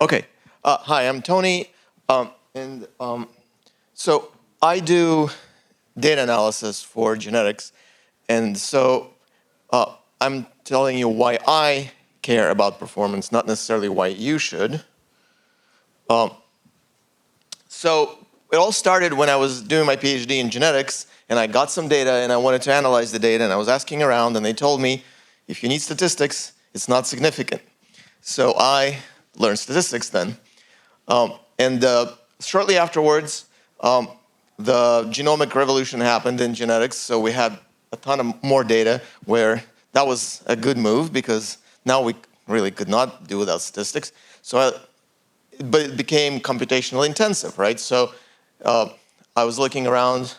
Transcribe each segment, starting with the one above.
Okay. Hi, I'm Tony. So I do data analysis for genetics. And so I'm telling you why I care about performance, not necessarily why you should. So it all started when I was doing my PhD in genetics, and I got some data, and I wanted to analyze the data, and I was asking around, and they told me, if you need statistics, it's not significant. So I learned statistics then. Shortly afterwards, the genomic revolution happened in genetics, so we had a ton of more data where that was a good move because now we really could not do without statistics. But it became computationally intensive, right? So I was looking around.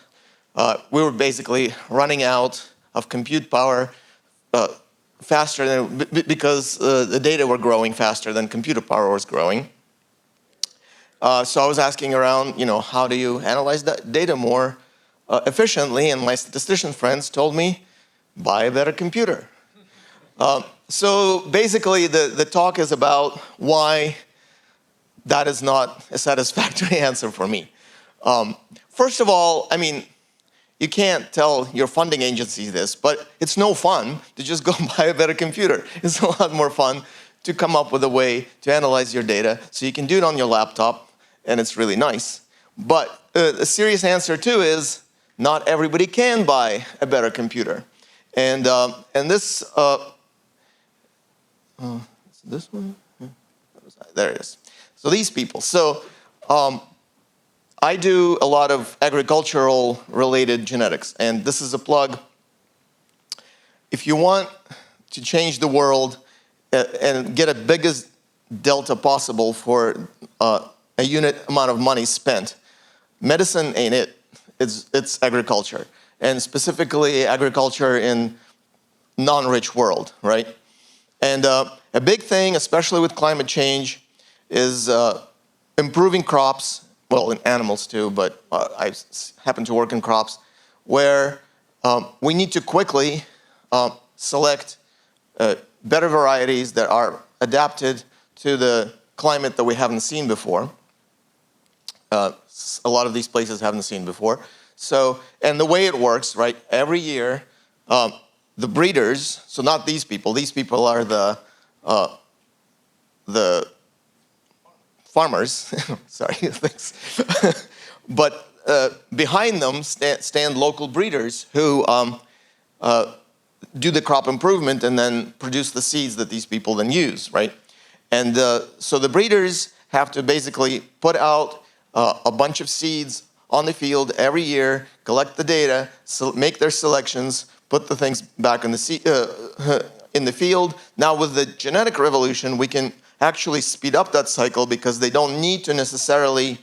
We were basically running out of compute power faster than, because the data were growing faster than computer power was growing. So I was asking around, how do you analyze that data more efficiently? And my statistician friends told me, buy a better computer. So basically, the talk is about why that is not a satisfactory answer for me. First of all, you can't tell your funding agency this, but it's no fun to just go buy a better computer. It's a lot more fun to come up with a way to analyze your data so you can do it on your laptop, and it's really nice. But a serious answer too is not everybody can buy a better computer. And this, this one? There it is. So these people. So I do a lot of agricultural related genetics, and this is a plug. If you want to change the world and get a biggest delta possible for a unit amount of money spent, medicine ain't it. It's agriculture, and specifically agriculture in non-rich world, right? And a big thing, especially with climate change, is improving crops, well, in animals too, but I happen to work in crops, where we need to quickly select better varieties that are adapted to the climate that we haven't seen before. A lot of these places haven't seen before. So, and the way it works, right, every year, the breeders, so not these people are the farmers, sorry, thanks. But behind them stand local breeders who do the crop improvement and then produce the seeds that these people then use, right? And so the breeders have to basically put out a bunch of seeds on the field every year, collect the data, make their selections, put the things back in the field. Now with the genetic revolution, we can actually speed up that cycle because they don't need to necessarily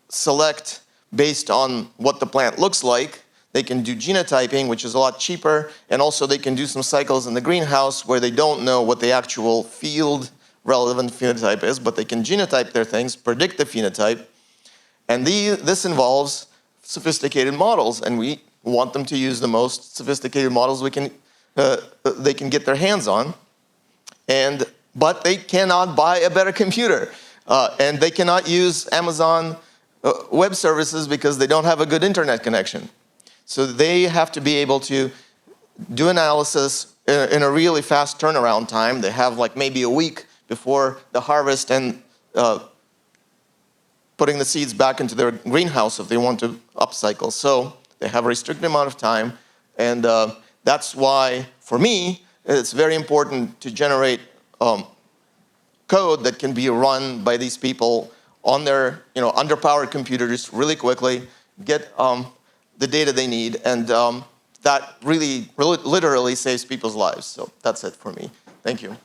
select based on what the plant looks like. They can do genotyping, which is a lot cheaper, and also they can do some cycles in the greenhouse where they don't know what the actual field relevant phenotype is, but they can genotype their things, predict the phenotype, and this involves sophisticated models, and we want them to use the most sophisticated models they can get their hands on. But they cannot buy a better computer, and they cannot use Amazon Web Services because they don't have a good internet connection. So they have to be able to do analysis in a really fast turnaround time. They have like maybe a week before the harvest and putting the seeds back into their greenhouse if they want to upcycle. So they have a restricted amount of time, and that's why, for me, it's very important to generate code that can be run by these people on their underpowered computers really quickly, get the data they need, and that really literally saves people's lives. So that's it for me. Thank you.